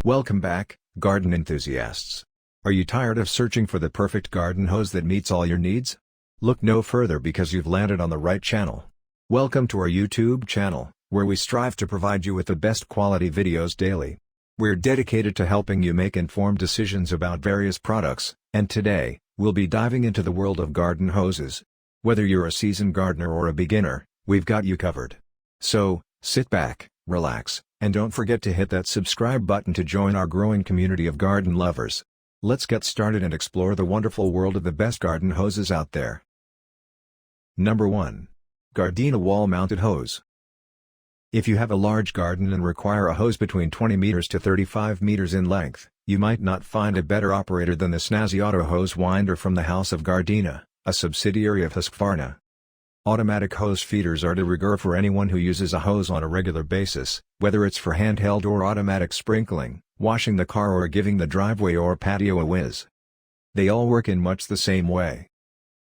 Welcome back, garden enthusiasts. Are you tired of searching for the perfect garden hose that meets all your needs? Look no further because you've landed on the right channel. Welcome to our YouTube channel, where we strive to provide you with the best quality videos daily. We're dedicated to helping you make informed decisions about various products, and today, we'll be diving into the world of garden hoses. Whether you're a seasoned gardener or a beginner, we've got you covered. So, sit back, relax, and don't forget to hit that subscribe button to join our growing community of garden lovers. Let's get started and explore the wonderful world of the best garden hoses out there. Number 1. Gardena Wall-Mounted Hose. If you have a large garden and require a hose between 20 meters to 35 meters in length, you might not find a better operator than the snazzy auto hose winder from the House of Gardena, a subsidiary of Husqvarna. Automatic hose feeders are de rigueur for anyone who uses a hose on a regular basis, whether it's for handheld or automatic sprinkling, washing the car or giving the driveway or patio a whiz. They all work in much the same way.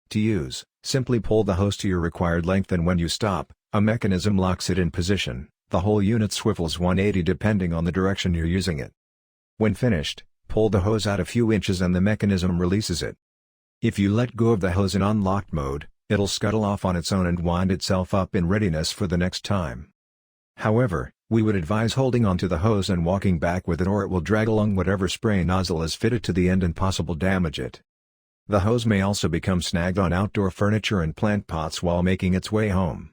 To use, simply pull the hose to your required length, and when you stop, a mechanism locks it in position. The whole unit swivels 180 depending on the direction you're using it. When finished, pull the hose out a few inches and the mechanism releases it. If you let go of the hose in unlocked mode, it'll scuttle off on its own and wind itself up in readiness for the next time. However, we would advise holding onto the hose and walking back with it, or it will drag along whatever spray nozzle is fitted to the end and possibly damage it. The hose may also become snagged on outdoor furniture and plant pots while making its way home.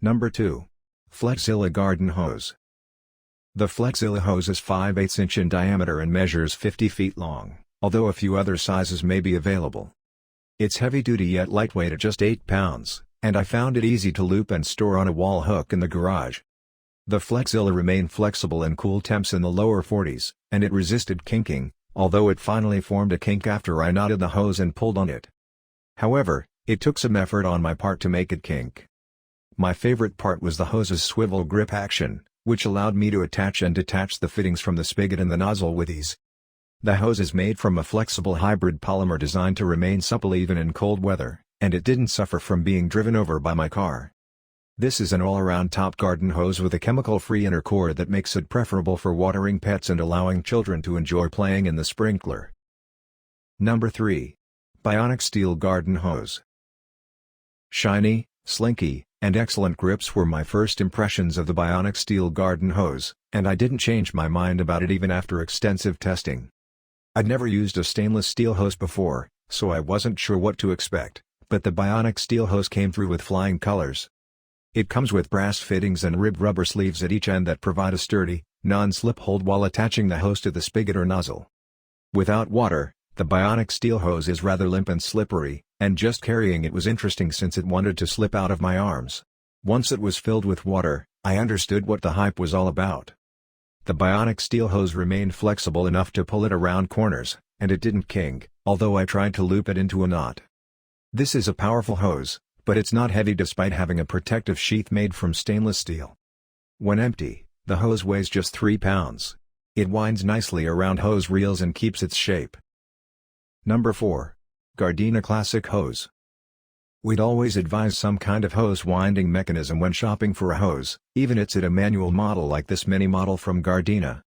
Number 2. Flexilla Garden Hose. The Flexilla hose is 5/8 inch in diameter and measures 50 feet long, although a few other sizes may be available. It's heavy-duty yet lightweight at just 8 pounds, and I found it easy to loop and store on a wall hook in the garage. The Flexilla remained flexible in cool temps in the lower 40s, and it resisted kinking, although it finally formed a kink after I knotted the hose and pulled on it. However, it took some effort on my part to make it kink. My favorite part was the hose's swivel grip action, which allowed me to attach and detach the fittings from the spigot and the nozzle with ease. The hose is made from a flexible hybrid polymer designed to remain supple even in cold weather, and it didn't suffer from being driven over by my car. This is an all-around top garden hose with a chemical-free inner core that makes it preferable for watering pets and allowing children to enjoy playing in the sprinkler. Number 3. Bionic Steel Garden Hose. Shiny, slinky, and excellent grips were my first impressions of the Bionic Steel Garden Hose, and I didn't change my mind about it even after extensive testing. I'd never used a stainless steel hose before, so I wasn't sure what to expect, but the Bionic Steel hose came through with flying colors. It comes with brass fittings and ribbed rubber sleeves at each end that provide a sturdy, non-slip hold while attaching the hose to the spigot or nozzle. Without water, the Bionic Steel hose is rather limp and slippery, and just carrying it was interesting since it wanted to slip out of my arms. Once it was filled with water, I understood what the hype was all about. The Bionic Steel hose remained flexible enough to pull it around corners, and it didn't kink, although I tried to loop it into a knot. This is a powerful hose, but it's not heavy despite having a protective sheath made from stainless steel. When empty, the hose weighs just 3 pounds. It winds nicely around hose reels and keeps its shape. Number 4. Gardena Classic Hose. We'd always advise some kind of hose winding mechanism when shopping for a hose, even if it's a manual model like this mini model from Gardena.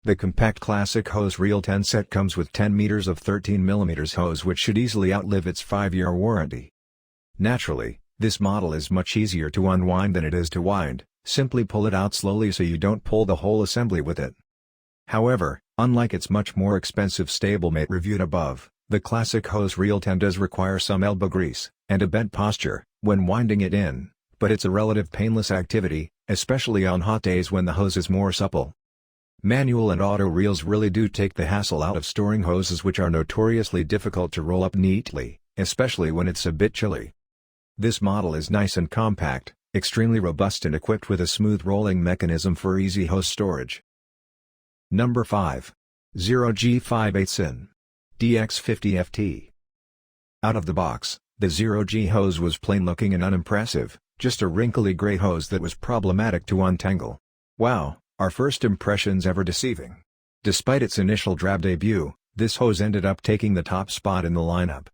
The compact Classic Hose Reel 10 set comes with 10 meters of 13 mm hose, which should easily outlive its 5-year warranty. Naturally, this model is much easier to unwind than it is to wind. Simply pull it out slowly so you don't pull the whole assembly with it. However, unlike its much more expensive stablemate reviewed above, the Classic Hose Reel 10 does require some elbow grease and a bent posture when winding it in, but it's a relative painless activity, especially on hot days when the hose is more supple. Manual and auto reels really do take the hassle out of storing hoses, which are notoriously difficult to roll up neatly, especially when it's a bit chilly. This model is nice and compact, extremely robust, and equipped with a smooth rolling mechanism for easy hose storage. Number 5. Zero-G 5/8 in DX50FT. Out of the box, the Zero-G hose was plain looking and unimpressive, just a wrinkly gray hose that was problematic to untangle. Wow, our first impressions ever deceiving. Despite its initial drab debut, this hose ended up taking the top spot in the lineup.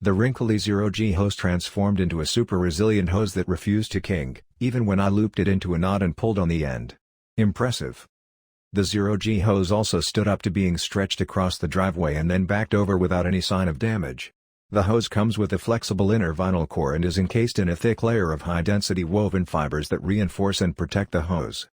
The wrinkly Zero-G hose transformed into a super resilient hose that refused to kink, even when I looped it into a knot and pulled on the end. Impressive. The Zero-G hose also stood up to being stretched across the driveway and then backed over without any sign of damage. The hose comes with a flexible inner vinyl core and is encased in a thick layer of high-density woven fibers that reinforce and protect the hose.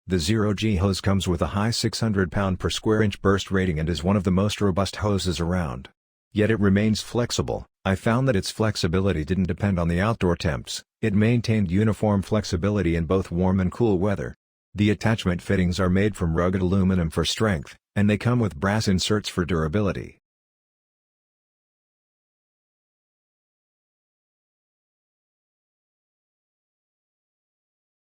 The Zero-G hose comes with a high 600 pound per square inch burst rating and is one of the most robust hoses around. Yet it remains flexible. I found that its flexibility didn't depend on the outdoor temps, it maintained uniform flexibility in both warm and cool weather. The attachment fittings are made from rugged aluminum for strength, and they come with brass inserts for durability.